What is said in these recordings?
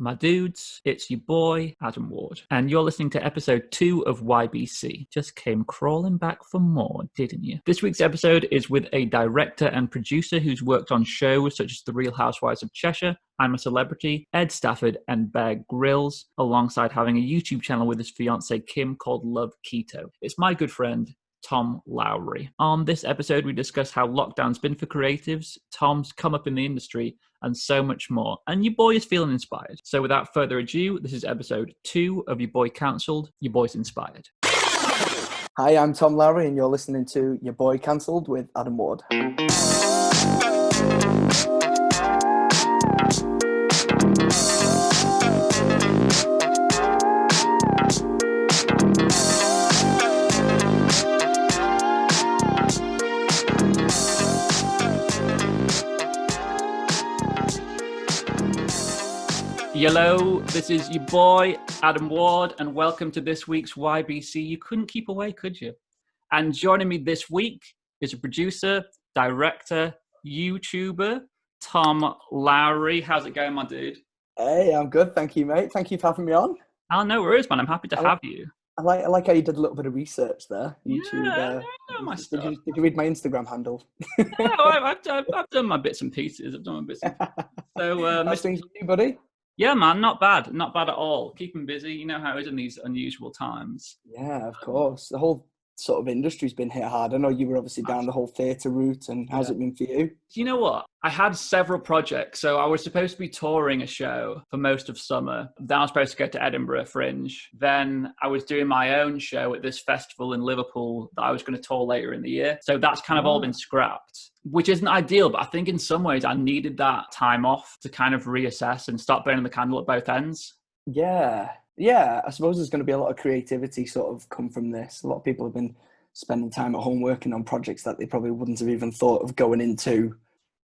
my dudes? It's your boy, Adam Ward, and you're listening to episode 2 of YBC. Just came crawling back for more, didn't you? This week's episode is with a director and producer who's worked on shows such as The Real Housewives of Cheshire, I'm a Celebrity, Ed Stafford, and Bear Grylls, alongside having a YouTube channel with his fiance Kim called Love Keto. It's my good friend, Tom Lowry. On this episode, we discuss how lockdown's been for creatives, Tom's come up in the industry, and so much more. And your boy is feeling inspired. So without further ado, this is episode 2 of Your Boy Cancelled, Your Boy's Inspired. Hi, I'm Tom Lowry, and you're listening to Your Boy Cancelled with Adam Ward. Hello, this is your boy, Adam Ward, and welcome to this week's YBC. You couldn't keep away, could you? And joining me this week is a producer, director, YouTuber, Tom Lowry. How's it going, my dude? Hey, I'm good, thank you, mate. Thank you for having me on. Oh, no worries, man. I'm happy to have you. I like how you did a little bit of research there. YouTube. Yeah, I know my stuff. Did you read my Instagram handle? No, I've done my bits and pieces. So, Nice things with you, buddy. Yeah, man, not bad at all. Keeping busy, you know how it is in these unusual times. Yeah, of course. The whole sort of industry's been hit hard. I know you were obviously down the whole theatre route, and how's it been for you? You know what? I had several projects. So I was supposed to be touring a show for most of summer. Then I was supposed to go to Edinburgh Fringe. Then I was doing my own show at this festival in Liverpool that I was going to tour later in the year. So that's kind of all been scrapped, which isn't ideal. But I think in some ways I needed that time off to kind of reassess and start burning the candle at both ends. Yeah, I suppose there's going to be a lot of creativity sort of come from this. A lot of people have been spending time at home working on projects that they probably wouldn't have even thought of going into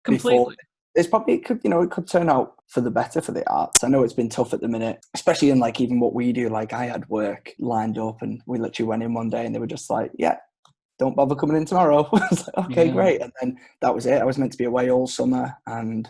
Completely. Before. It could turn out for the better for the arts. I know it's been tough at the minute, especially in like even what we do. Like I had work lined up and we literally went in one day and they were just like, yeah, don't bother coming in tomorrow. I was like, okay, great. And then that was it. I was meant to be away all summer and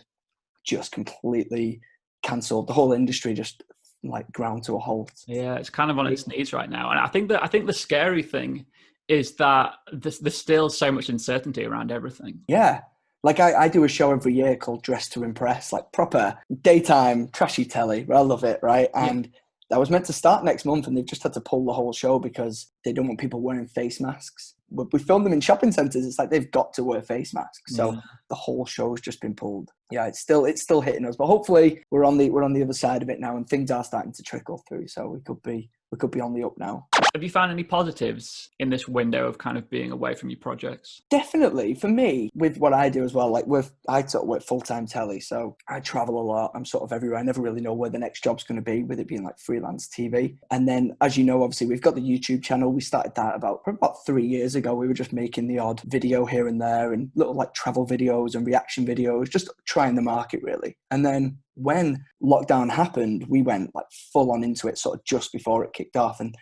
just completely cancelled. The whole industry just like ground to a halt. Yeah, it's kind of on its knees right now. And I think the scary thing is that there's still so much uncertainty around everything. Yeah. Like I do a show every year called Dress to Impress, like proper daytime trashy telly. I love it, right? And that was meant to start next month and they've just had to pull the whole show because they don't want people wearing face masks. We filmed them in shopping centres. It's like they've got to wear face masks. So the whole show's just been pulled. Yeah, it's still hitting us. But hopefully we're on the other side of it now and things are starting to trickle through. So we could be on the up now. Have you found any positives in this window of kind of being away from your projects? Definitely. For me, with what I do as well, like I sort of work full-time telly, so I travel a lot. I'm sort of everywhere. I never really know where the next job's going to be, with it being like freelance TV. And then, as you know, obviously, we've got the YouTube channel. We started that about 3 years ago. We were just making the odd video here and there and little like travel videos and reaction videos, just trying the market really. And then when lockdown happened, we went like full on into it sort of just before it kicked off. And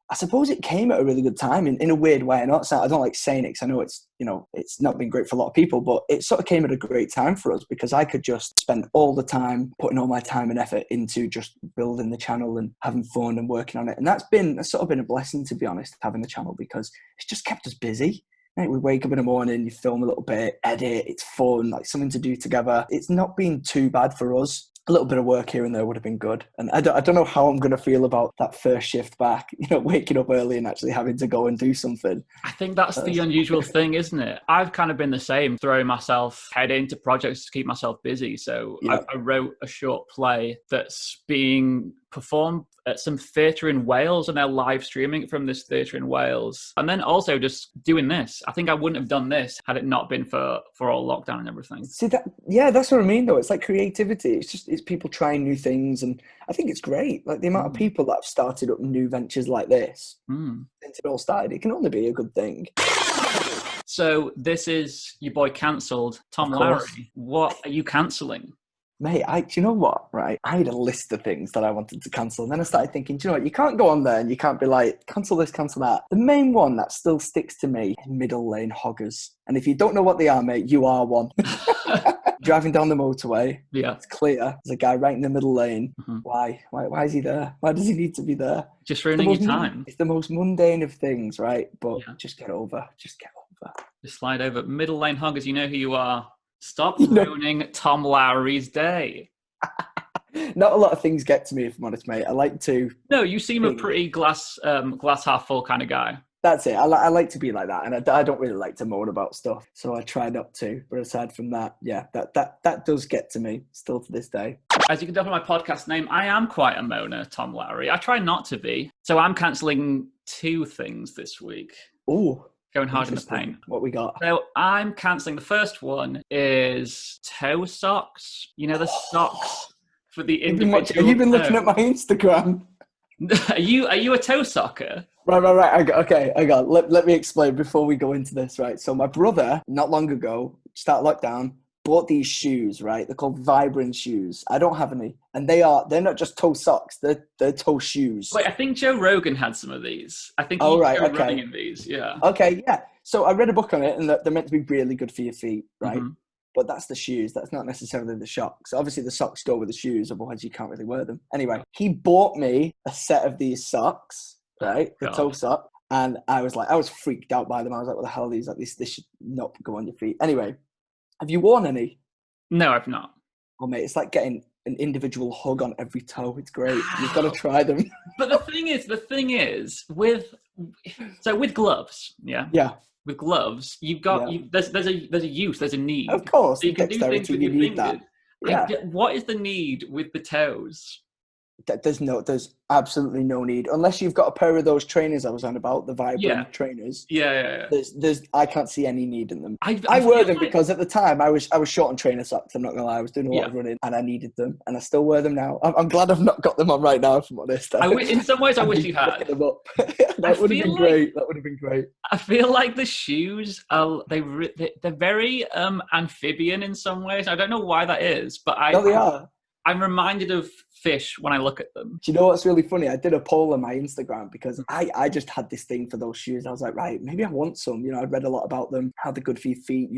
I suppose it came at a really good time in a weird way. I don't like saying it because I know it's not been great for a lot of people, but it sort of came at a great time for us because I could just spend all the time putting all my time and effort into just building the channel and having fun and working on it. And that's sort of been a blessing, to be honest, having the channel, because it's just kept us busy. Right? We wake up in the morning, you film a little bit, edit, it's fun, like something to do together. It's not been too bad for us. A little bit of work here and there would have been good. And I don't know how I'm going to feel about that first shift back, waking up early and actually having to go and do something. I think that's the unusual thing, isn't it? I've kind of been the same, throwing myself head into projects to keep myself busy. So I wrote a short play that's being performed at some theatre in Wales, and they're live streaming it from this theatre in Wales. And then also just doing this. I think I wouldn't have done this had it not been for all lockdown and everything. See that? Yeah, that's what I mean though. It's like creativity. It's people trying new things, and I think it's great. Like the amount of people that have started up new ventures like this since it all started, it can only be a good thing. So this is your boy cancelled, Tom Lowry. What are you cancelling? Mate, do you know what, right? I had a list of things that I wanted to cancel. And then I started thinking, do you know what? You can't go on there and you can't be like, cancel this, cancel that. The main one that still sticks to me is middle lane hoggers. And if you don't know what they are, mate, you are one. Driving down the motorway. Yeah. It's clear. There's a guy right in the middle lane. Mhm. Why? Why is he there? Why does he need to be there? Just ruining your time. It's the most mundane of things, right? But Yeah. just get over. Just get over. Just slide over. Middle lane huggers, you know who you are. Stop You know- ruining Tom Lowry's day. Not a lot of things get to me, if I'm honest, mate. I like to. No, you seem a pretty glass half full kind of guy. That's it. I like to be like that, and I don't really like to moan about stuff, so I try not to. But aside from that, yeah, that does get to me still to this day. As you can tell from my podcast name, I am quite a moaner, Tom Lowry. I try not to be. So I'm cancelling 2 things this week. Ooh. Going hard in the paint. What we got? So I'm cancelling. The first one is toe socks. You know, the socks for the individual. Have you been looking at my Instagram? Are you a toe socker? Right. I got. Let me explain before we go into this. Right. So my brother, not long ago, start lockdown, bought these shoes. Right. They're called Vibrant shoes. I don't have any, and they're not just toe socks. They're toe shoes. Wait, I think Joe Rogan had some of these. I think Oh, right, Joe okay. running in these. Yeah. Okay. Yeah. So I read a book on it, and they're meant to be really good for your feet. Right. Mhm. But that's the shoes. That's not necessarily the socks. Obviously, the socks go with the shoes. Otherwise, you can't really wear them. Anyway, he bought me a set of these socks, right? The toe sock. And I was freaked out by them. I was like, what the hell are these? Like, this should not go on your feet. Anyway, have you worn any? No, I've not. Oh, mate, it's like getting an individual hug on every toe. It's great. You've got to try them. But the thing is, with gloves, yeah. Yeah. With gloves, you've got there's a use, there's a need. Of course, so you can do things with your fingers. Yeah. What is the need with the toes? There's absolutely no need unless you've got a pair of those trainers I was on about, the Vibrant trainers. Yeah. There's I can't see any need in them. I wear them because at the time I was short on trainer socks. I'm not gonna lie, I was doing a lot of running and I needed them, and I still wear them now. I'm glad I've not got them on right now, if I'm honest. In some ways, I wish you had. Them up. That would have been great. That would have been great. I feel like the shoes they're very amphibian in some ways. I don't know why that is, but they are. I'm reminded of fish when I look at them. Do you know what's really funny? I did a poll on my Instagram because I just had this thing for those shoes. I was like, right, maybe I want some. You know, I'd read a lot about them, how they're good for your feet.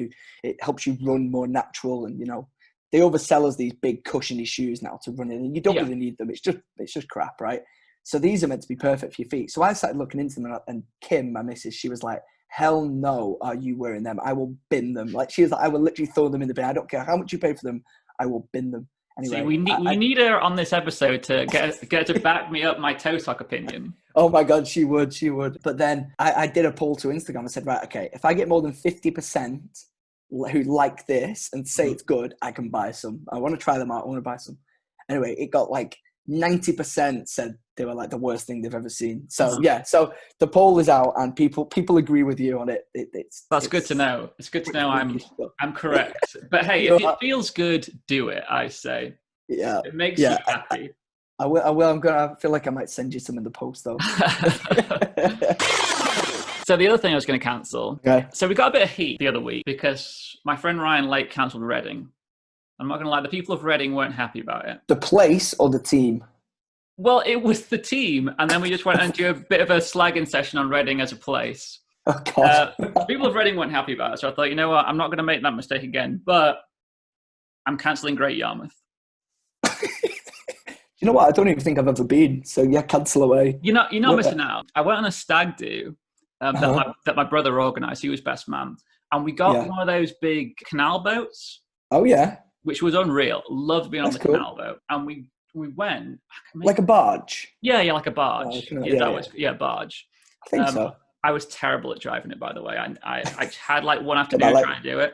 It helps you run more natural, and you know, they oversell us these big cushiony shoes now to run in, and you don't really need them. It's just crap, right? So these are meant to be perfect for your feet. So I started looking into them, and Kim, my missus, she was like, hell no, are you wearing them? I will bin them. Like, she was like, I will literally throw them in the bin. I don't care how much you pay for them. I will bin them. Anyway, see, we need her on this episode to get to back me up my toe sock opinion. Oh my God, she would. But then I did a poll to Instagram. I said, right, okay, if I get more than 50% who like this and say it's good, I can buy some. I want to try them out. I want to buy some. Anyway, it got like 90% said they were like the worst thing they've ever seen. So so the poll is out, and people agree with you on it. That's good to know. It's good to know I'm correct. But hey, if it feels good, do it. I say. Yeah, it makes you happy. I will. I feel like I might send you some in the post though. So the other thing I was going to cancel. Okay. So we got a bit of heat the other week because my friend Ryan Lake cancelled Reading. I'm not going to lie, the people of Reading weren't happy about it. The place or the team? Well, it was the team, and then we just went into a bit of a slagging session on Reading as a place. Oh, God. People of Reading weren't happy about it, so I thought, you know what, I'm not going to make that mistake again, but I'm cancelling Great Yarmouth. You know what? I don't even think I've ever been, so yeah, cancel away. You're not missing out. I went on a stag do that my brother organised. He was best man, and we got one of those big canal boats. Oh, yeah. Which was unreal. Loved being on the canal boat. And we went. Like a barge? Yeah, like a barge. Barge. I think so. I was terrible at driving it, by the way. I had like one afternoon trying to do it.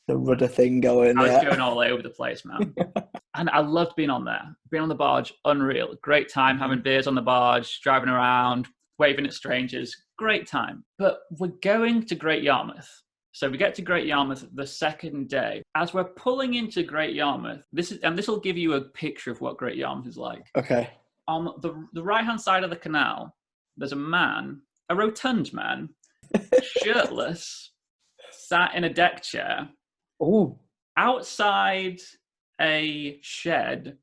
The rudder thing going. I was going all over the place, man. And I loved being on there. Being on the barge, unreal. Great time having beers on the barge, driving around, waving at strangers. Great time. But we're going to Great Yarmouth. So we get to Great Yarmouth the second day. As we're pulling into Great Yarmouth, this will give you a picture of what Great Yarmouth is like. Okay. On the right-hand side of the canal, there's a man, a rotund man, shirtless, sat in a deck chair. Oh. Outside a shed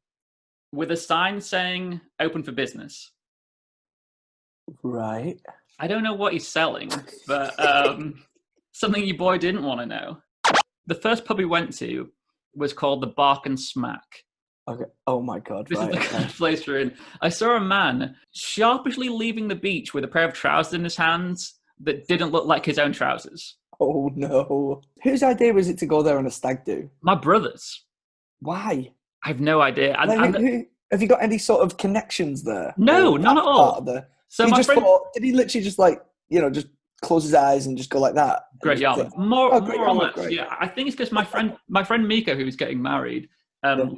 with a sign saying "Open for business." Right. I don't know what he's selling, but something your boy didn't want to know. The first pub we went to was called the Bark and Smack. Okay. Oh my God. This Right. is the kind of place we're in. I saw a man sharpishly leaving the beach with a pair of trousers in his hands that didn't look like his own trousers. Oh no. Whose idea was it to go there on a stag do? My brother's. Why? I have no idea. Have you got any sort of connections there? No, Or none at that's all. part of the, So he my just friend, thought, did he literally just like, just close his eyes and just go like that? Great And just Yarmouth, think, more Great or Yarmouth, less. great. Yeah, I think it's because my friend Miko, who's getting married,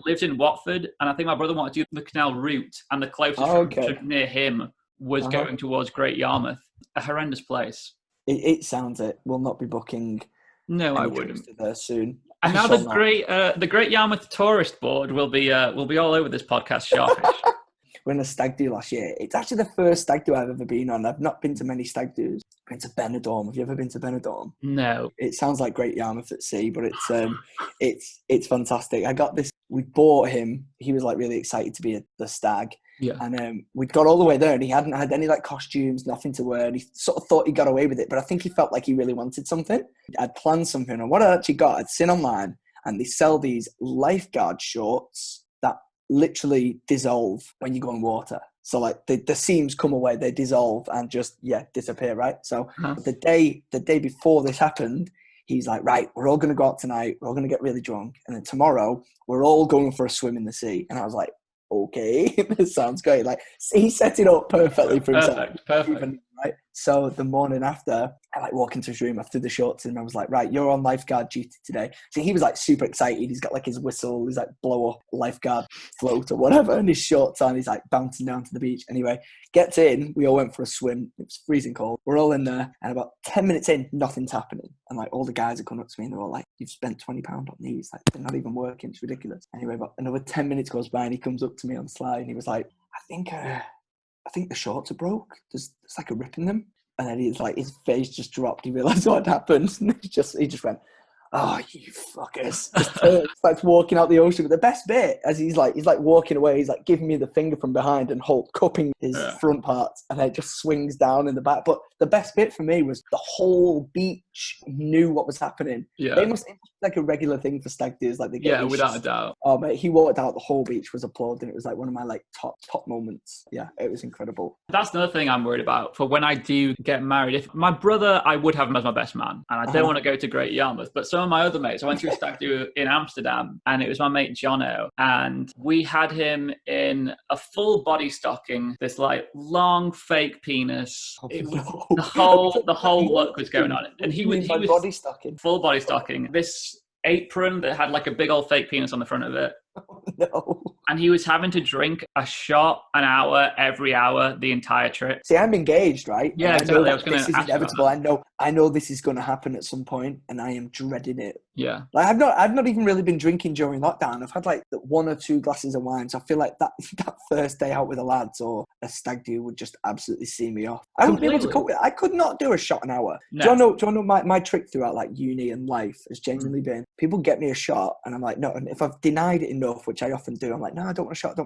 lives in Watford, and I think my brother wanted to do the canal route, and the closest trip near him was going towards Great Yarmouth. A horrendous place. It sounds it. We'll not be booking. No, I any wouldn't. trips to there soon. And now the Great Yarmouth Tourist Board will be all over this podcast sharpish. We're in a stag do last year. It's actually the first stag do I've ever been on. I've not been to many stag do's. I've been to Benidorm. Have you ever been to Benidorm? No. It sounds like Great Yarmouth at sea, but it's fantastic. I got this. We bought him. He was like really excited to be the stag. Yeah. And we got all the way there, and he hadn't had any like costumes, nothing to wear. And he sort of thought he got away with it, but I think he felt like he really wanted something. I'd planned something, and what I actually got, I'd seen online, and they sell these lifeguard shorts that literally dissolve when you go in water. So like the seams come away, they dissolve and just disappear, right? So the day before this happened, he's like, right, we're all going to go out tonight. We're all going to get really drunk. And then tomorrow, we're all going for a swim in the sea. And I was like, okay, this sounds great. Like, he set it up perfectly for himself. Perfect. Right? So the morning after, I like walk into his room, I threw the shorts in, and I was like, right, you're on lifeguard duty today. So he was like super excited. He's got like his whistle, his like blow up lifeguard float or whatever, and his shorts on. He's like bouncing down to the beach. Anyway, gets in, we all went for a swim. It was freezing cold. We're all in there, and about 10 minutes in, nothing's happening. And like all the guys are coming up to me, and they're all like, you've spent £20 on these. Like, they're not even working. It's ridiculous. Anyway, about another 10 minutes goes by, and he comes up to me on the slide, and he was like, I think the shorts are broke. There's like a rip in them. And then he's like, his face just dropped. He realised what had happened. And he just went, oh, you fuckers. Just starts walking out the ocean. But the best bit, as he's like walking away, he's like giving me the finger from behind and cupping his front parts. And then it just swings down in the back. But the best bit for me was the whole beach knew what was happening. Yeah. It must be like a regular thing for stag do's. Like, they get without a doubt. Oh, mate, he walked out, the whole beach was applauding. It was like one of my like top moments. Yeah, it was incredible. That's another thing I'm worried about for when I do get married. If my brother, I would have him as my best man, and I don't want to go to Great Yarmouth. But some of my other mates, I went to a stag do in Amsterdam, and it was my mate Jono, and we had him in a full body stocking, this like long fake penis. The whole look was going on, and he was body stocking, full body stocking. This apron that had like a big old fake penis on the front of it. Oh, no. And he was having to drink a shot an hour every hour the entire trip. See, I'm engaged, right? Yeah, exactly. I was going to ask. This is inevitable. I know this is going to happen at some point, and I am dreading it. Yeah. Like, I've not even really been drinking during lockdown. I've had like 1 or 2 glasses of wine. So I feel like that first day out with the lads or a stag do would just absolutely see me off. I wouldn't be able to cope with it. I could not do a shot an hour. No. Do you know my trick throughout like uni and life has genuinely been, people get me a shot and I'm like, no. And if I've denied it enough, which I often do, I'm like, no, I don't want a shot.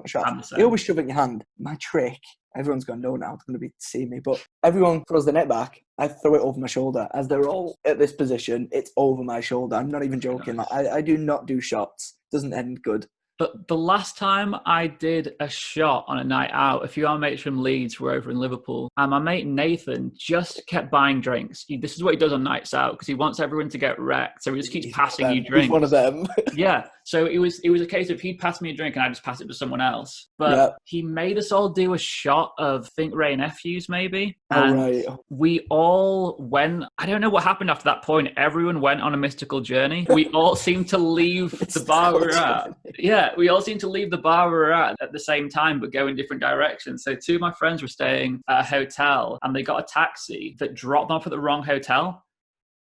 They always shove it in your hand. My trick, everyone's going to know now, they're going to be seeing me, but everyone throws the net back. I throw it over my shoulder. As they're all at this position, it's over my shoulder. I'm not even joking. Nice. Like, I do not do shots. Doesn't end good. But the last time I did a shot on a night out, a few of our mates from Leeds were over in Liverpool, and my mate Nathan just kept buying drinks. This is what he does on nights out, because he wants everyone to get wrecked, so he just keeps passing you drinks. He's one of them. Yeah, so it was a case of he'd pass me a drink and I'd just pass it to someone else. But he made us all do a shot of, I think, Ray Nephews maybe. And we all went, I don't know what happened after that point. Everyone went on a mystical journey. We all seemed to leave the bar we were at. Yeah, we all seemed to leave the bar we were at the same time, but go in different directions. So 2 of my friends were staying at a hotel, and they got a taxi that dropped them off at the wrong hotel.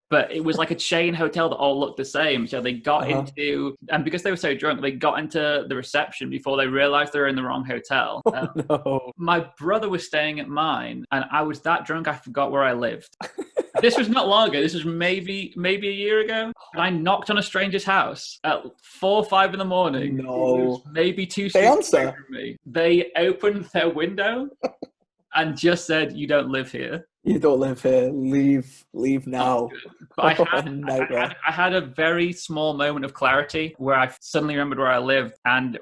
But it was like a chain hotel that all looked the same. So they got into, and because they were so drunk, they got into the reception before they realized they were in the wrong hotel. No. My brother was staying at mine, and I was that drunk I forgot where I lived. This was not long ago. This was maybe a year ago. And I knocked on a stranger's house at 4 or 5 in the morning. No. Maybe 2 They streets away answer. from me. They opened their window and just said, "You don't live here." You don't live here. Leave Not now. good. But Oh, nightmare. I had a very small moment of clarity where I suddenly remembered where I lived, and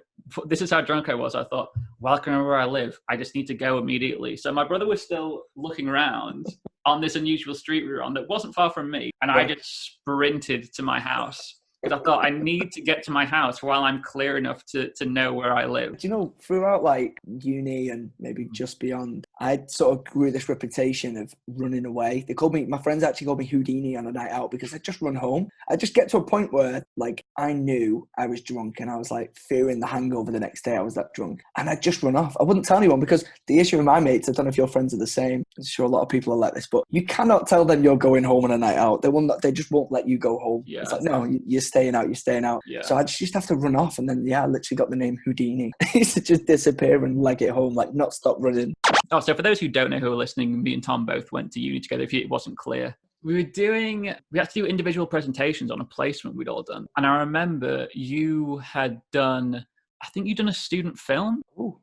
this is how drunk I was. I thought, well, I can remember where I live. I just need to go immediately. So my brother was still looking around on this unusual street we were on that wasn't far from me, and I Yeah. just sprinted to my house because I thought I need to get to my house while I'm clear enough to know where I live. Do you know, throughout like uni and maybe just beyond, I sort of grew this reputation of running away. My friends actually called me Houdini on a night out because I'd just run home. I'd just get to a point where like I knew I was drunk and I was like fearing the hangover the next day. I was that drunk and I'd just run off. I wouldn't tell anyone because the issue with my mates, I don't know if your friends are the same. I'm sure a lot of people are like this, but you cannot tell them you're going home on a night out. They just won't let you go home. Yeah. It's like, no, you're staying out, you're staying out. Yeah. So I just used to have to run off. And then, I literally got the name Houdini. I used to just disappear and leg it home, like not stop running. Oh, so for those who don't know who are listening, me and Tom both went to uni together, if it wasn't clear. We had to do individual presentations on a placement we'd all done. And I remember you had done, I think you'd done a student film. Ooh.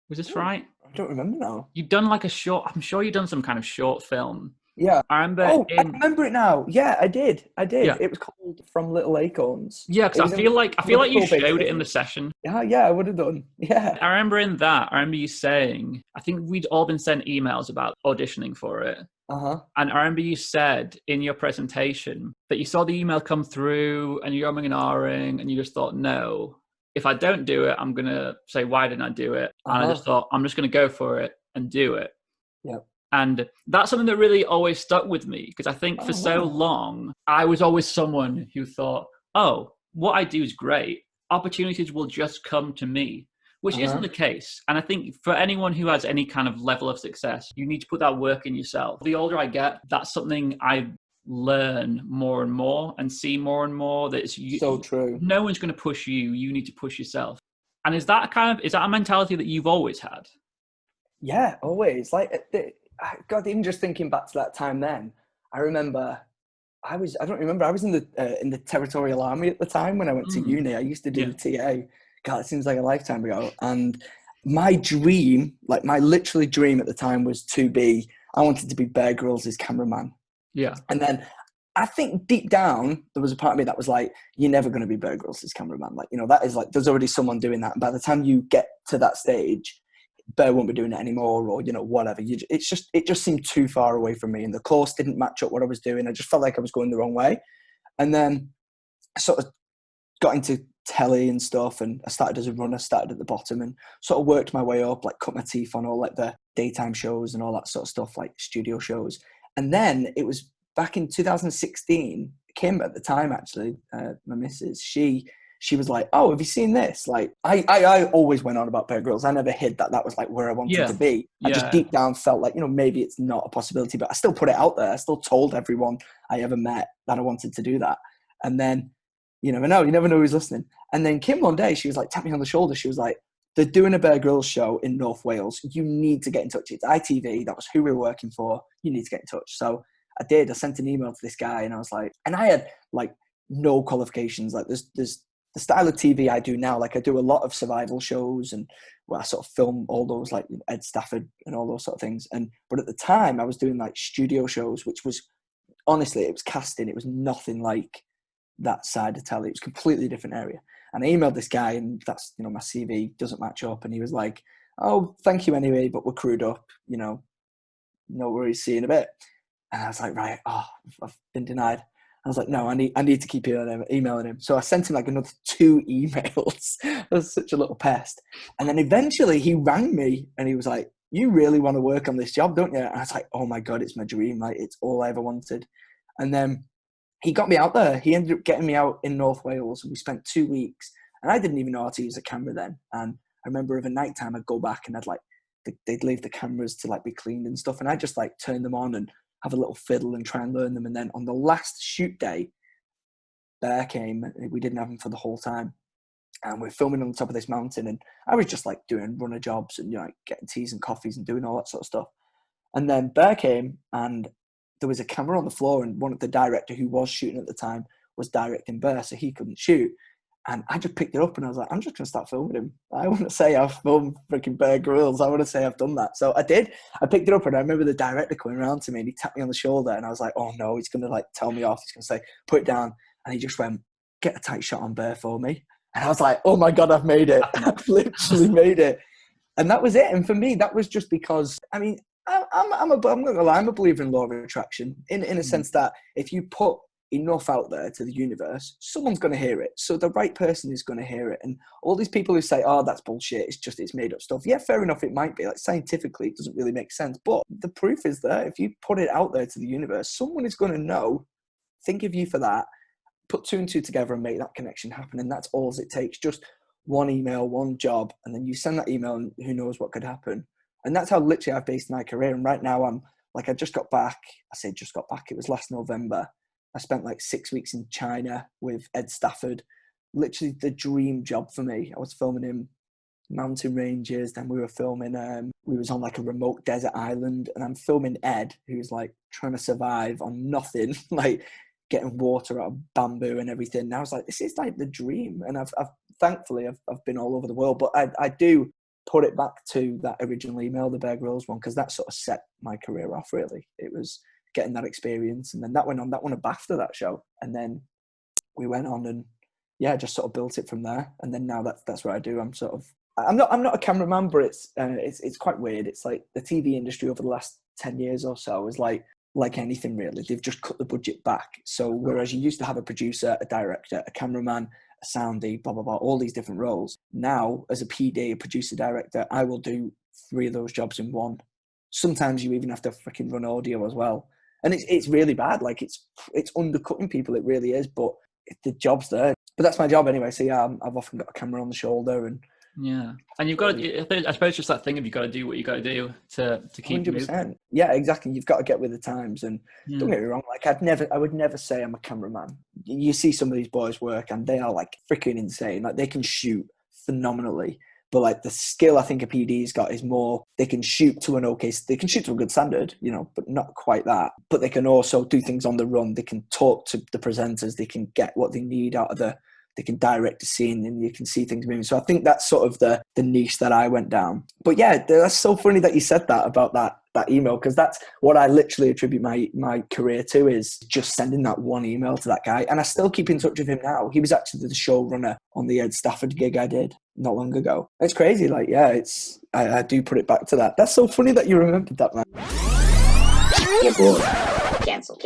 Was this right? I don't remember now. You'd done like I'm sure you'd done some kind of short film. Yeah. I remember. I remember it now. Yeah, I did. Yeah. It was called From Little Acorns. Yeah, because I feel like you showed it in the session. Yeah, I would have done. Yeah. I remember you saying, I think we'd all been sent emails about auditioning for it. Uh-huh. And I remember you said in your presentation that you saw the email come through and you're umming and ahhing and you just thought, no, if I don't do it, I'm going to say, why didn't I do it? And I just thought, I'm just going to go for it and do it. Yep. And that's something that really always stuck with me because I think for so long, I was always someone who thought, oh, what I do is great. Opportunities will just come to me, which isn't the case. And I think for anyone who has any kind of level of success, you need to put that work in yourself. The older I get, that's something I learn more and more and see more and more. That it's so true. No one's going to push you. You need to push yourself. And is that a mentality that you've always had? Yeah, always. Like, God, even just thinking back to that time then, I remember I was in the Territorial Army at the time when I went to uni. I used to do the TA. God, it seems like a lifetime ago. And my dream, like my literally dream at the time was I wanted to be Bear Grylls' cameraman. Yeah. And then I think deep down, there was a part of me that was like, you're never going to be Bear Grylls' cameraman. Like, that is like, there's already someone doing that. And by the time you get to that stage, Bear won't be doing it anymore, or whatever. It just seemed too far away from me, and the course didn't match up what I was doing. I just felt like I was going the wrong way. And then I sort of got into telly and stuff, and I started as a runner, started at the bottom, and sort of worked my way up, like cut my teeth on all like the daytime shows and all that sort of stuff, like studio shows. And then it was back in 2016. Kim at the time, actually, my missus, she was like, oh, have you seen this? Like, I always went on about Bear Grylls. I never hid that was like where I wanted to be. I just deep down felt like, maybe it's not a possibility, but I still put it out there. I still told everyone I ever met that I wanted to do that. And then, you never know who's listening. And then Kim one day, she was like, tap me on the shoulder. She was like, they're doing a Bear Grylls show in North Wales. You need to get in touch. It's ITV. That was who we were working for. You need to get in touch. So I did. I sent an email to this guy and I was like, and I had like no qualifications. Like there's the style of TV I do now, like I do a lot of survival shows and I sort of film all those like Ed Stafford and all those sort of things. But at the time I was doing like studio shows, which was honestly, it was casting. It was nothing like that side of telly. It was a completely different area. And I emailed this guy and that's, my CV doesn't match up. And he was like, oh, thank you anyway, but we're crewed up, no worries, see you in a bit. And I was like, right, I've been denied. I was like, no, I need to keep emailing him. So I sent him like another 2 emails. I was such a little pest. And then eventually he rang me and he was like, you really want to work on this job, don't you? And I was like, oh my God, it's my dream. Like, it's all I ever wanted. And then he got me out there. He ended up getting me out in North Wales and we spent 2 weeks. And I didn't even know how to use a camera then. And I remember of a night time I'd go back and they'd leave the cameras to like be cleaned and stuff. And I'd just like turn them on and have a little fiddle and try and learn them. And then on the last shoot day, Bear came. We didn't have him for the whole time. And we're filming on the top of this mountain. And I was just like doing runner jobs and, like getting teas and coffees and doing all that sort of stuff. And then Bear came and there was a camera on the floor and the director who was shooting at the time was directing Bear, so he couldn't shoot. And I just picked it up and I was like, I'm just going to start filming him. I want to say I've filmed freaking Bear Grylls. I want to say I've done that. So I did. I picked it up and I remember the director coming around to me and he tapped me on the shoulder and I was like, oh no, he's going to like tell me off. He's going to say, put it down. And he just went, get a tight shot on Bear for me. And I was like, oh my God, I've made it. I've literally made it. And that was it. And for me, that was just because, I mean, I'm not going to lie, I'm a believer in law of attraction in a sense that if you put enough out there to the universe, someone's going to hear it. So the right person is going to hear it. And all these people who say, oh, that's bullshit, it's made up stuff. Yeah, fair enough, it might be. Like scientifically, it doesn't really make sense. But the proof is there. If you put it out there to the universe, someone is going to know, think of you for that, put two and two together and make that connection happen. And that's all it takes. Just one email, one job, and then you send that email and who knows what could happen. And that's how literally I've based my career. And right now I'm like, I just got back. I say just got back. It was last November. I spent like 6 weeks in China with Ed Stafford. Literally the dream job for me. I was filming in mountain ranges. Then we were filming, we was on like a remote desert island. And I'm filming Ed, who's like trying to survive on nothing, like getting water out of bamboo and everything. And I was like, this is like the dream. And I've thankfully, I've been all over the world. But I do put it back to that original email, the Bear Grylls one, because that sort of set my career off, really. It was getting that experience, and then that won a BAFTA, that show, and then we went on and just sort of built it from there. And then now that's what I do. I'm not a cameraman, but it's quite weird. It's like the TV industry over the last 10 years or so is like anything really. They've just cut the budget back. So whereas you used to have a producer, a director, a cameraman, a soundy, blah blah blah, all these different roles, now as a PD, a producer, director, I will do 3 of those jobs in one. Sometimes you even have to freaking run audio as well. And it's really bad. Like it's undercutting people. It really is. But the job's there. But that's my job anyway. So yeah, I've often got a camera on the shoulder and you've got to. I suppose just that thing of you got to do what you got to do to keep 100%. Moving. Yeah, exactly. You've got to get with the times. And don't get me wrong. Like I would never say I'm a cameraman. You see some of these boys work and they are like freaking insane. Like they can shoot phenomenally. But like the skill I think a PD's got is more, they can shoot to a good standard, but not quite that. But they can also do things on the run. They can talk to the presenters. They can get what they need out of they can direct the scene and you can see things moving. So I think that's sort of the niche that I went down. But yeah, that's so funny that you said that about that email, because that's what I literally attribute my career to, is just sending that one email to that guy. And I still keep in touch with him now. He was actually the showrunner on the Ed Stafford gig I did not long ago. It's crazy. Like, yeah, I do put it back to that. That's so funny that you remembered that, man. Cancel.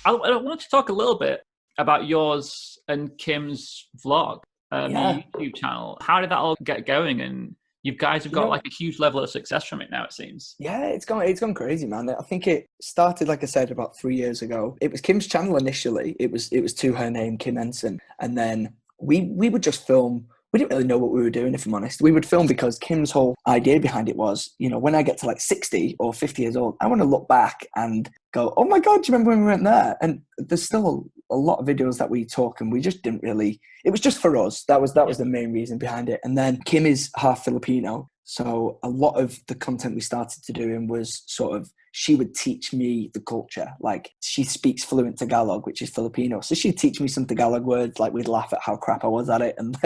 I want to talk a little bit about yours and Kim's vlog, YouTube channel. How did that all get going? And you guys have got like a huge level of success from it now, it seems. Yeah, it's gone crazy, man. I think it started, like I said, about 3 years ago. It was Kim's channel initially. It was to her name, Kim Ensign. And then we would just film. We didn't really know what we were doing, if I'm honest. We would film because Kim's whole idea behind it was, when I get to like 60 or 50 years old, I want to look back and go, oh my God, do you remember when we went there? And there's still a lot of videos that we talk and we just didn't really, it was just for us. That was the main reason behind it. And then Kim is half Filipino. So a lot of the content we started to do was sort of, she would teach me the culture. Like she speaks fluent Tagalog, which is Filipino. So she'd teach me some Tagalog words. Like we'd laugh at how crap I was at it and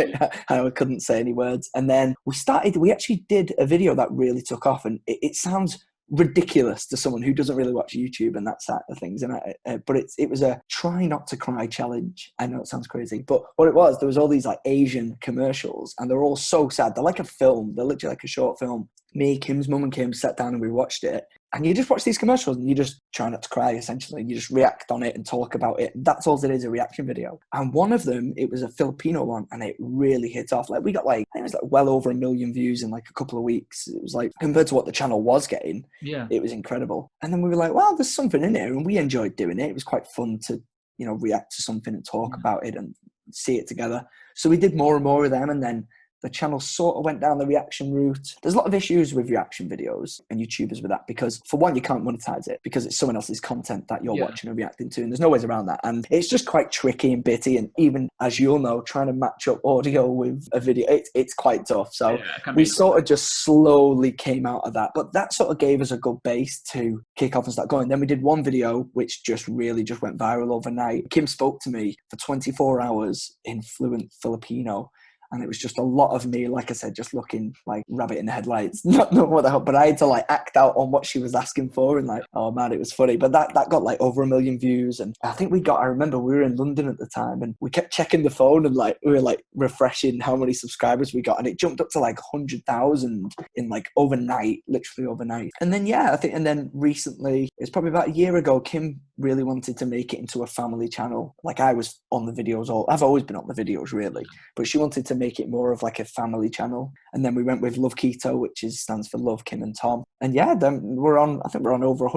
how I couldn't say any words. And then we actually did a video that really took off, and it sounds ridiculous to someone who doesn't really watch YouTube and that side of things. But it was a try not to cry challenge. I know it sounds crazy, but what it was, there was all these like Asian commercials and they're all so sad. They're like a film. They're literally like a short film. Me, Kim's mum and Kim sat down and we watched it. And you just watch these commercials and you just try not to cry, essentially. You just react on it and talk about it. That's all it is, a reaction video. And one of them, it was a Filipino one, and it really hit off. Like we got I think it was well over 1 million views in like a couple of weeks. It was like, compared to what the channel was getting, it was incredible. And then we were like, well, there's something in here. And we enjoyed doing it. It was quite fun to, react to something and talk about it and see it together. So we did more and more of them. And then the channel sort of went down the reaction route. There's a lot of issues with reaction videos and YouTubers with that because, for one, you can't monetize it because it's someone else's content that you're watching and reacting to, and there's no ways around that. And it's just quite tricky and bitty, and even, as you'll know, trying to match up audio with a video, it's quite tough. So we sort of just slowly came out of that, but that sort of gave us a good base to kick off and start going. Then we did one video which just really just went viral overnight. Kim spoke to me for 24 hours in fluent Filipino, and it was just a lot of me, like I said, just looking like rabbit in the headlights, not knowing what the hell, but I had to like act out on what she was asking for, and like, oh man, it was funny. But that got like over 1 million views, and I think I remember we were in London at the time, and we kept checking the phone, and like we were like refreshing how many subscribers we got, and it jumped up to like 100,000 in like overnight, literally overnight. And then and then recently, it's probably about a year ago, Kim really wanted to make it into a family channel. Like I was on the videos, I've always been on the videos really, but she wanted to make it more of like a family channel. And then we went with Love Keto, which stands for Love Kim and Tom. And yeah, then we're on over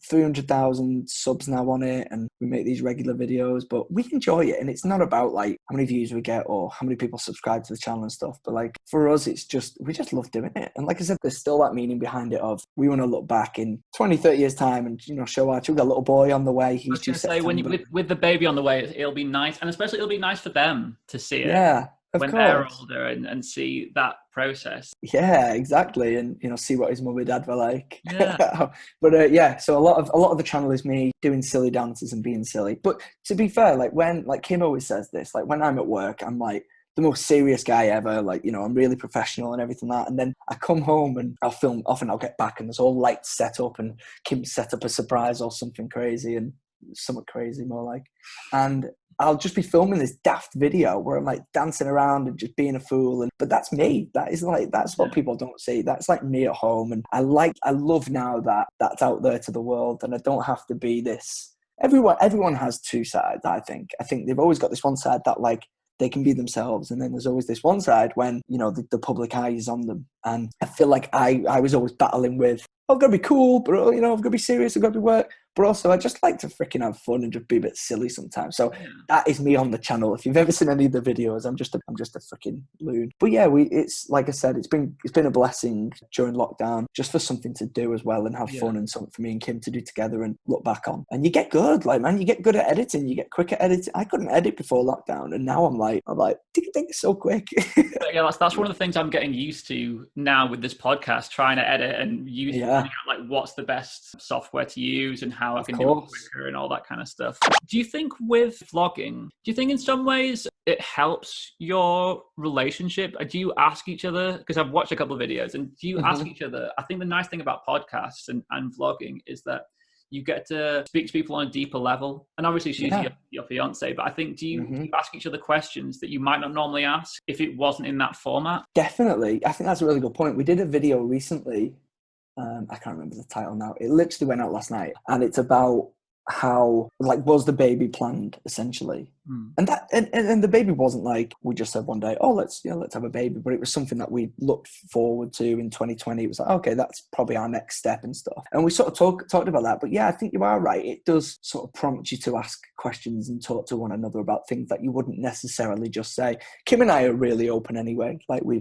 300,000 subs now on it, and we make these regular videos, but we enjoy it. And it's not about like how many views we get or how many people subscribe to the channel and stuff, but like for us, it's just, we just love doing it. And like I said, there's still that meaning behind it of, we want to look back in 20, 30 years time and, you know, show our children, a little boy on the way. He's due September. With the baby on the way, it'll be nice, and especially it'll be nice for them to see it. Yeah, when they're older and see that process. Yeah, exactly, and you know, see what his mum and dad were like. Yeah. But yeah, so a lot of the channel is me doing silly dances and being silly. But to be fair, like Kim always says this, like when I'm at work, I'm like the most serious guy ever, like, you know, I'm really professional and everything like that. And then I come home and I'll film, often I'll get back and there's all lights set up and Kim set up a surprise or something crazy, and somewhat crazy more like, and I'll just be filming this daft video where I'm like dancing around and just being a fool. But that's me. That's what people don't see. That's like me at home. And I love now that that's out there to the world, and I don't have to be this. Everyone has two sides, I think. I think they've always got this one side that like they can be themselves, and then there's always this one side when, you know, the public eye is on them. And I feel like I was always battling with, I've got to be cool, but, you know, I've got to be serious, I've got to be work. But also, I just like to freaking have fun and just be a bit silly sometimes. So that is me on the channel. If you've ever seen any of the videos, I'm just a freaking loon. But yeah, it's like I said, it's been a blessing during lockdown, just for something to do as well and have fun, and something for me and Kim to do together and look back on. And you get good, like, man, you get good at editing. You get quick at editing. I couldn't edit before lockdown, and now I'm like, think so quick. Yeah, that's one of the things I'm getting used to now with this podcast, trying to edit and use like what's the best software to use and how I can do it quicker and all that kind of stuff. Do you think with vlogging, in some ways it helps your relationship? Do you ask each other, because I've watched a couple of videos, and do you ask each other? I think the nice thing about podcasts and vlogging is that you get to speak to people on a deeper level. And obviously she's your fiance, but I think, do you ask each other questions that you might not normally ask if it wasn't in that format? Definitely. I think that's a really good point. We did a video recently. I can't remember the title now. It literally went out last night, and it's about how, like, was the baby planned essentially? And that and the baby wasn't like we just said one day, oh, let's have a baby, but it was something that we looked forward to in 2020. It was like, okay, that's probably our next step and stuff, and we sort of talked about that. But yeah, I think you are right, it does sort of prompt you to ask questions and talk to one another about things that you wouldn't necessarily just say. Kim and I are really open anyway, like we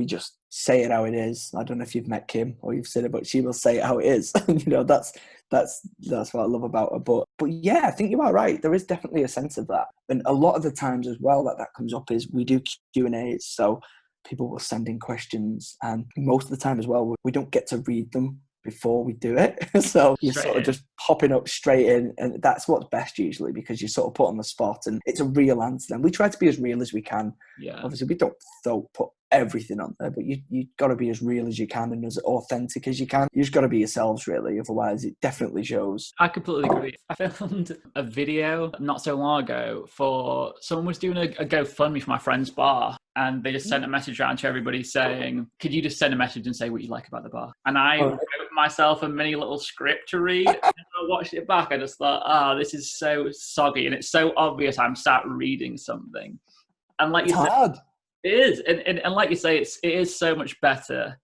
just say it how it is. I don't know if you've met Kim or you've seen it, but she will say it how it is. You know, that's what I love about her. But yeah, I think you are right. There is definitely a sense of that. And a lot of the times as well that comes up is we do Q&As. So people will send in questions, and most of the time as well, we don't get to read them before we do it. So you're sort of just popping up straight in, and that's what's best usually, because you're sort of put on the spot and it's a real answer. And we try to be as real as we can. Yeah. Obviously we don't put everything on there, but you got to be as real as you can and as authentic as you can. You just got to be yourselves, really, otherwise it definitely shows. I completely agree. I filmed a video not so long ago for someone was doing a GoFundMe for my friend's bar, and they just sent a message around to everybody saying, could you just send a message and say what you like about the bar? And I wrote myself a mini little script to read, and I watched it back. I just thought, this is so soggy, and it's so obvious I'm sat reading something. And like you said, it is, and like you say, it is so much better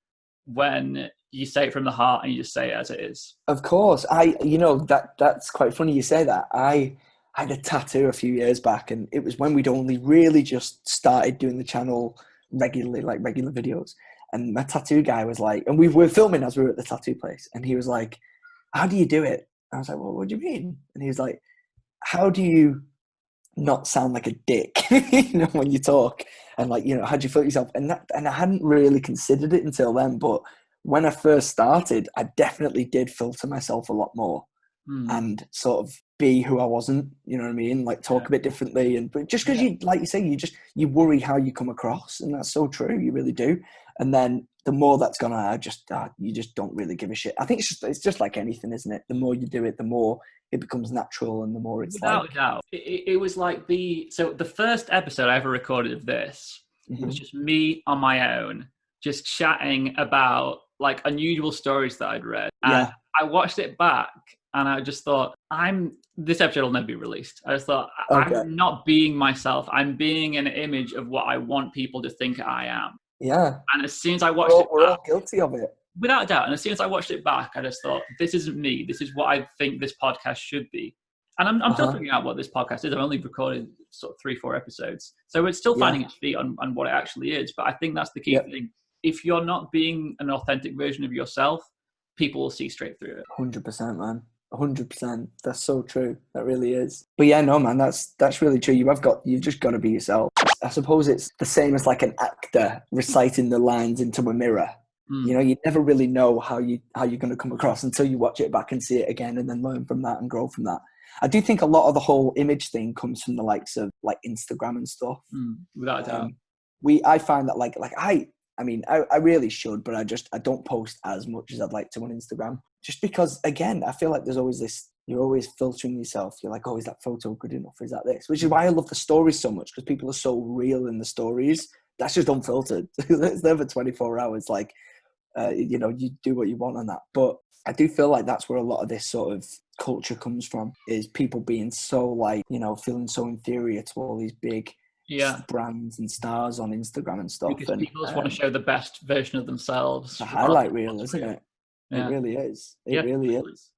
when you say it from the heart and you just say it as it is. Of course, that's quite funny you say that. I had a tattoo a few years back, and it was when we'd only really just started doing the channel regularly, like regular videos. And my tattoo guy was like, and we were filming as we were at the tattoo place, and he was like, "How do you do it?" I was like, "Well, what do you mean?" And he was like, "How do you not sound like a dick, when you talk? And like, how do you feel yourself?" And I hadn't really considered it until then, but when I first started, I definitely did filter myself a lot more and sort of be who I wasn't, you know what I mean? Like talk a bit differently. But just because you, like you say, you worry how you come across, and that's so true. You really do. And then the more that's gone on, you just don't really give a shit. I think it's just like anything, isn't it? The more you do it, the more it becomes natural, and the more it's Without a doubt. It was like the first episode I ever recorded of this was just me on my own, just chatting about like unusual stories that I'd read. And I watched it back and I just thought, this episode will never be released. I just thought, I'm not being myself. I'm being an image of what I want people to think I am. Yeah. And as soon as I watched we're all guilty of it. Without a doubt. And as soon as I watched it back, I just thought, this isn't me. This is what I think this podcast should be. And I'm still figuring out what this podcast is. I've only recorded sort of 3-4 episodes. So it's still finding its feet on what it actually is. But I think that's the key thing. If you're not being an authentic version of yourself, people will see straight through it. 100%, man. 100%. That's so true. That really is. But yeah, no, man, that's really true. You've just got to be yourself. I suppose it's the same as like an actor reciting the lines into a mirror. You never really know how you're going to come across until you watch it back and see it again, and then learn from that and grow from that. I do think a lot of the whole image thing comes from the likes of like Instagram and stuff. Without a doubt. I find that I really should, but I don't post as much as I'd like to on Instagram. Just because, again, I feel like there's always this, you're always filtering yourself. You're like, oh, is that photo good enough? Is that this? Which is why I love the stories so much, because people are so real in the stories. That's just unfiltered. It's never 24 hours. Like, you do what you want on that. But I do feel like that's where a lot of this sort of culture comes from, is people being so like, feeling so inferior to all these big brands and stars on Instagram and stuff. Because people just want to show the best version of themselves. It's a highlight reel, isn't it? Yeah. It really is. It really totally. is.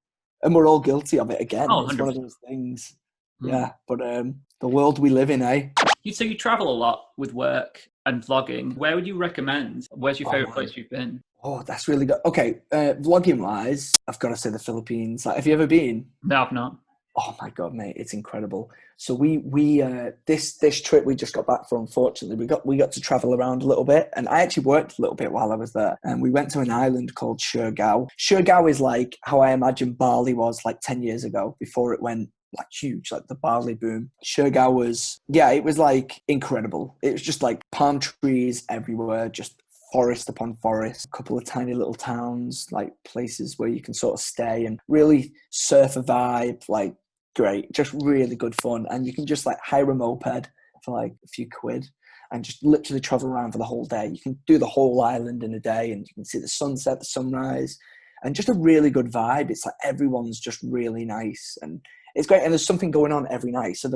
And we're all guilty of it again. Oh, it's 100%. One of those things. Yeah. But the world we live in, eh? So you travel a lot with work and vlogging. Where would you recommend? Where's your favorite place you've been? Oh, that's really good. Okay, vlogging wise, I've got to say the Philippines. Like, have you ever been? No, I've not. Oh my God, mate, it's incredible. So we this trip we just got back from, unfortunately, we got to travel around a little bit, and I actually worked a little bit while I was there. And we went to an island called Siargao. Siargao is like how I imagine Bali was like 10 years ago, before it went like huge, like the Bali boom. Siargao was, it was like incredible. It was just like palm trees everywhere, just forest upon forest, a couple of tiny little towns, like places where you can sort of stay and really surf a vibe, like great, just really good fun. And you can just like hire a moped for like a few quid and just literally travel around for the whole day. You can do the whole island in a day, and you can see the sunset, the sunrise, and just a really good vibe. It's like everyone's just really nice, and it's great. And there's something going on every night. So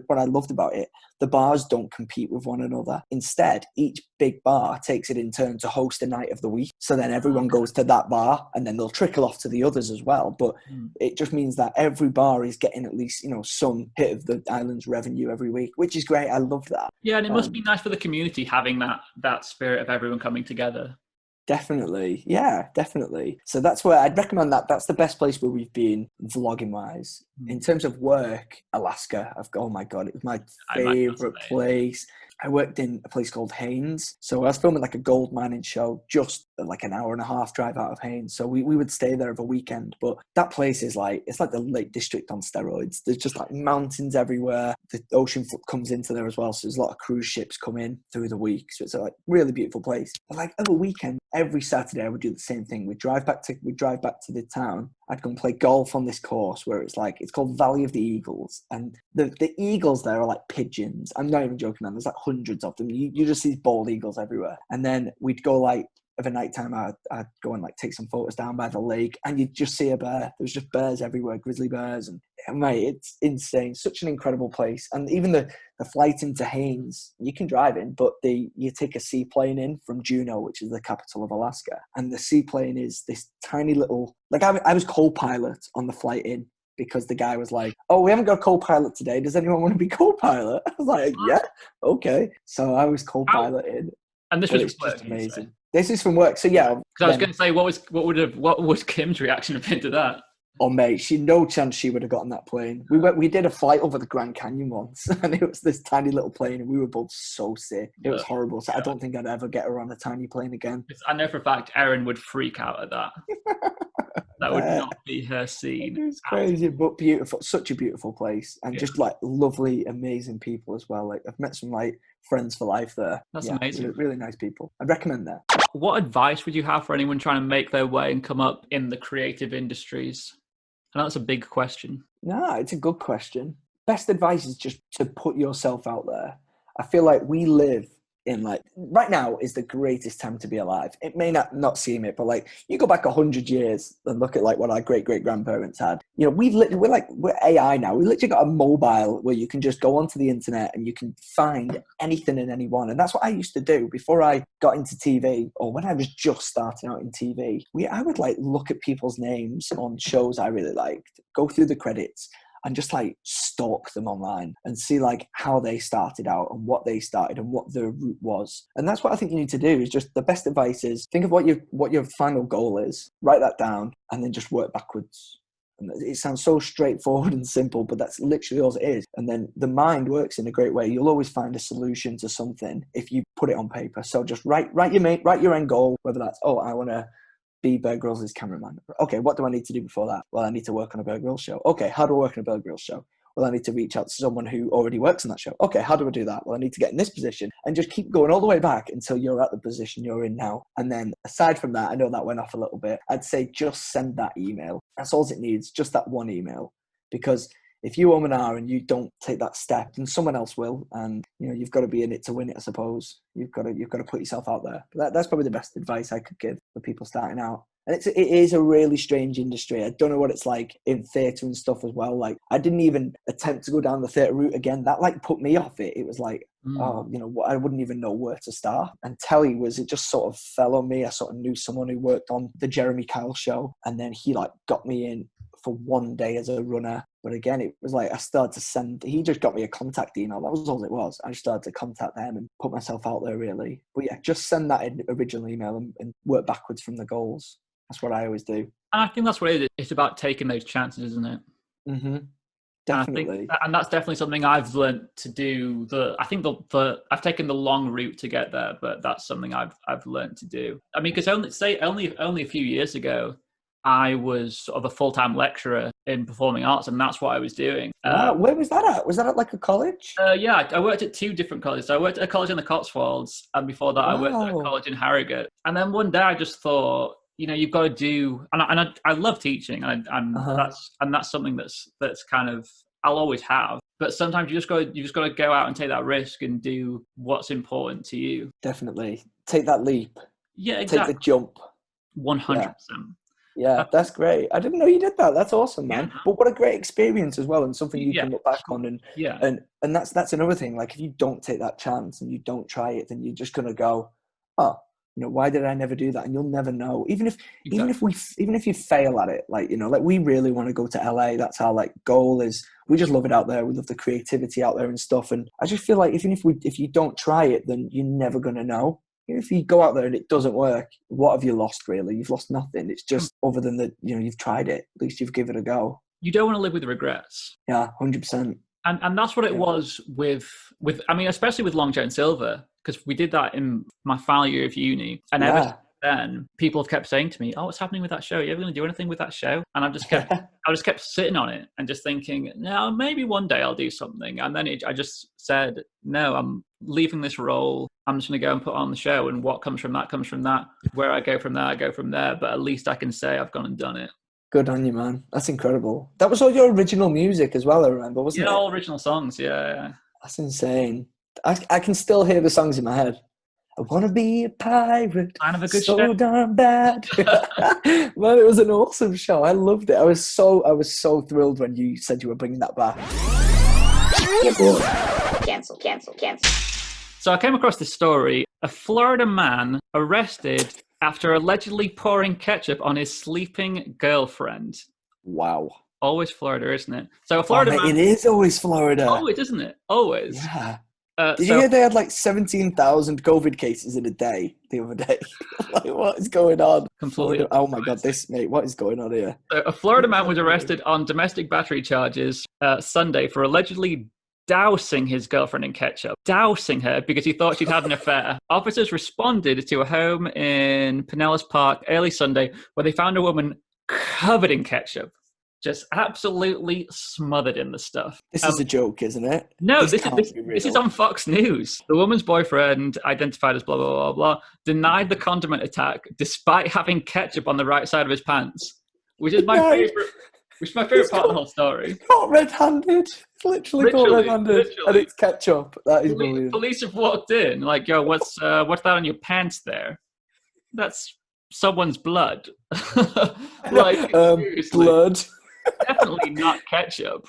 what I loved about it, the bars don't compete with one another. Instead, each big bar takes it in turn to host a night of the week. So then everyone goes to that bar, and then they'll trickle off to the others as well. But it just means that every bar is getting at least, some hit of the island's revenue every week, which is great. I love that. Yeah, and it must be nice for the community having that spirit of everyone coming together. Definitely. Yeah, definitely. So that's where I'd recommend that. That's the best place where we've been vlogging wise. In terms of work, Alaska, oh my God, it was my favorite place. I worked in a place called Haines. So I was filming like a gold mining show, just like an hour and a half drive out of Haines. So we would stay there over a weekend. But that place is like, it's like the Lake District on steroids. There's just like mountains everywhere. The ocean comes into there as well. So there's a lot of cruise ships come in through the week. So it's a like really beautiful place. But like over weekend, every Saturday I would do the same thing. We'd drive back to the town. I'd go and play golf on this course where it's called Valley of the Eagles. And the eagles there are like pigeons. I'm not even joking, man. There's like hundreds of them. You just see bald eagles everywhere. And then we'd go like, of a nighttime, I'd go and like take some photos down by the lake, and you'd just see a bear. There's just bears everywhere, grizzly bears, and mate, it's insane. Such an incredible place. And even the flight into Haines, you can drive in, but you take a seaplane in from Juneau, which is the capital of Alaska, and the seaplane is this tiny little, like I was co-pilot on the flight in, because the guy was like, oh, we haven't got a co-pilot today. Does anyone want to be co-pilot? I was like, yeah, okay. So I was co-pilot in. And this but was it's work, just you say? amazing. This is from work. So yeah, Because I was going to say, what would Kim's reaction have been to that? oh mate, no chance she would have gotten that plane. We did a flight over the Grand Canyon once, and it was this tiny little plane, and we were both so sick. It was horrible. So I don't think I'd ever get her on a tiny plane again. I know for a fact Erin would freak out at that. That would not be her scene. It's crazy, but beautiful. Such a beautiful place, and just like lovely, amazing people as well. Like I've met some like friends for life there. That's amazing. Really, really nice people. I'd recommend that. What advice would you have for anyone trying to make their way and come up in the creative industries? I know that's a big question. No, it's a good question. Best advice is just to put yourself out there. I feel like we live in like right now is the greatest time to be alive. It may not seem it, but like you go back 100 years and look at like what our great grandparents had. You know, we're AI now. We literally got a mobile where you can just go onto the internet and you can find anything and anyone. And that's what I used to do before I got into TV, or when I was just starting out in TV. I would like look at people's names on shows I really liked, go through the credits, and just like stalk them online and see like how they started out and what they started and what their route was. And that's what I think you need to do. Is just the best advice is think of what your final goal is, write that down, and then just work backwards. And it sounds so straightforward and simple, but that's literally all it is. And then the mind works in a great way. You'll always find a solution to something if you put it on paper. So just write your end goal, whether that's, oh, I want to be Bear Grylls' cameraman. Okay, what do I need to do before that? Well, I need to work on a Bear Grylls show. Okay, how do I work on a Bear Grylls show? Well, I need to reach out to someone who already works on that show. Okay, how do I do that? Well, I need to get in this position, and just keep going all the way back until you're at the position you're in now. And then aside from that, I know that went off a little bit. I'd say just send that email. That's all it needs, just that one email. Because if you and you don't take that step, then someone else will. And you know, you've got to be in it to win it, I suppose. You've got to put yourself out there. But that's probably the best advice I could give for people starting out. And it is a really strange industry. I don't know what it's like in theatre and stuff as well. Like, I didn't even attempt to go down the theatre route again. That like put me off it. It was like, oh, you know, I wouldn't even know where to start. And telly it just sort of fell on me. I sort of knew someone who worked on the Jeremy Kyle show, and then he like got me in for one day as a runner. But again, it was like he just got me a contact email. That was all it was. I just started to contact them and put myself out there, really. But yeah, just send that original email and work backwards from the goals. That's what I always do. And I think that's what it is. It's about taking those chances, isn't it? Mm-hmm. Definitely. And that's definitely something I've learned to do. I've taken the long route to get there, but that's something I've learned to do. I mean, because only a few years ago, I was sort of a full-time lecturer in performing arts, and that's what I was doing. Wow. Where was that at? Was that at like a college? Yeah, I worked at two different colleges. So I worked at a college in the Cotswolds, and before that, I worked at a college in Harrogate. And then one day, I just thought, you know, you've got to do, and I love teaching, and that's something that's kind of I'll always have. But sometimes you just got to go out and take that risk and do what's important to you. Definitely take that leap. Yeah, exactly. Take the jump. 100%. Yeah, that's great. I didn't know you did that. That's awesome, man. Yeah. But what a great experience as well, and something you can look back on. And that's another thing. Like, if you don't take that chance and you don't try it, then you're just gonna go, oh, you know, why did I never do that? And you'll never know. Even if you fail at it, like, you know, like we really want to go to LA. That's our like goal is. We just love it out there. We love the creativity out there and stuff. And I just feel like if you don't try it, then you're never gonna know. If you go out there and it doesn't work, what have you lost, really? You've lost nothing. It's just other than that, you know, you've tried it. At least you've given it a go. You don't want to live with regrets. Yeah, 100%. And that's what it was with I mean, especially with Long John Silver, because we did that in my final year of uni. And ever since then, people have kept saying to me, oh, what's happening with that show? Are you ever going to do anything with that show? And I just kept sitting on it and just thinking, no, maybe one day I'll do something. And then I just said, no, I'm leaving this role. I'm just going to go and put on the show, and what comes from that comes from that. Where I go from there, I go from there. But at least I can say I've gone and done it. Good on you, man. That's incredible. That was all your original music as well, I remember, wasn't it? Yeah, all original songs, yeah. That's insane. I can still hear the songs in my head. I want to be a pirate. Kind of a good so show. Darn bad. Man, it was an awesome show. I loved it. I was so thrilled when you said you were bringing that back. Cancel. So I came across this story. A Florida man arrested after allegedly pouring ketchup on his sleeping girlfriend. Wow. Always Florida, isn't it? So a Florida man... It is always Florida. Always, isn't it? Always. Yeah. Did you hear they had like 17,000 COVID cases in a day the other day? Like, what is going on? Completely. Oh my God, what is going on here? A Florida man was arrested on domestic battery charges Sunday for allegedly dousing his girlfriend in ketchup. Dousing her because he thought she'd had an affair. Officers responded to a home in Pinellas Park early Sunday where they found a woman covered in ketchup. Just absolutely smothered in the stuff. This is a joke, isn't it? No, this is on Fox News. The woman's boyfriend, identified as blah, blah, blah, blah, denied the condiment attack despite having ketchup on the right side of his pants, which is my favorite part of the whole story. Caught red-handed. It's literally caught red-handed. And it's ketchup. That is brilliant. Police have walked in, like, yo, what's that on your pants there? That's someone's blood. Like, blood. Definitely not ketchup.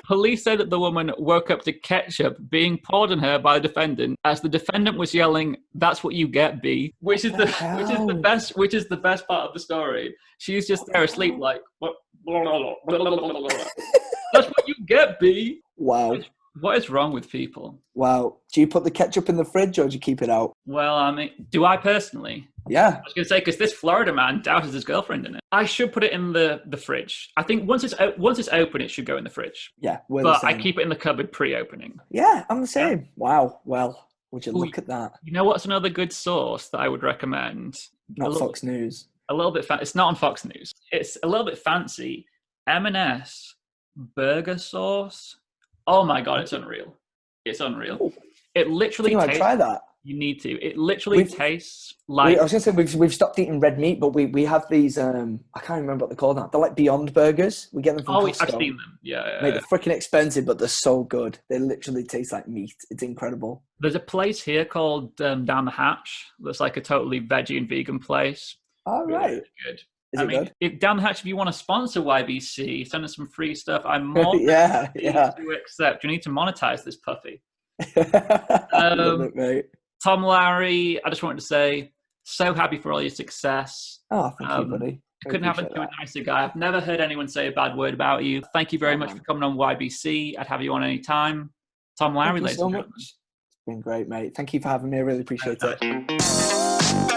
Police said that the woman woke up to ketchup being poured on her by the defendant as the defendant was yelling, "That's what you get, B," which is the best part of the story. She's just there asleep, like, "What? That's what you get, B." Wow. What is wrong with people? Wow. Do you put the ketchup in the fridge or do you keep it out? Well, I mean, do I personally? Yeah. I was going to say, because this Florida man douses his girlfriend in it. I should put it in the fridge. I think once it's open, it should go in the fridge. Yeah. But I keep it in the cupboard pre-opening. Yeah, I'm the same. Yeah. Wow. Well, would you look at that? You know what's another good source that I would recommend? Not Fox News. A little bit It's not on Fox News. It's a little bit fancy. M&S burger sauce. Oh my God, it's unreal. It's unreal. Ooh. It literally tastes... try that. You need to. It literally tastes like... I was going to say, we've stopped eating red meat, but we have these, I can't remember what they're called now. They're like Beyond Burgers. We get them from Costco. I've seen them. Yeah. Mate, they're freaking expensive, but they're so good. They literally taste like meat. It's incredible. There's a place here called Down the Hatch. That's like a totally veggie and vegan place. All right. Really good. Is it good? If Down the Hatch, if you want to sponsor YBC, send us some free stuff. I'm more to accept. You need to monetize this puppy. Love it, mate. Tom Lowry, I just wanted to say, so happy for all your success. Oh, thank you, buddy. It couldn't happen to a nicer guy. I've never heard anyone say a bad word about you. Thank you very much for coming on YBC. I'd have you on any time. Tom Lowry, ladies and gentlemen. It's been great, mate. Thank you for having me. I really appreciate it.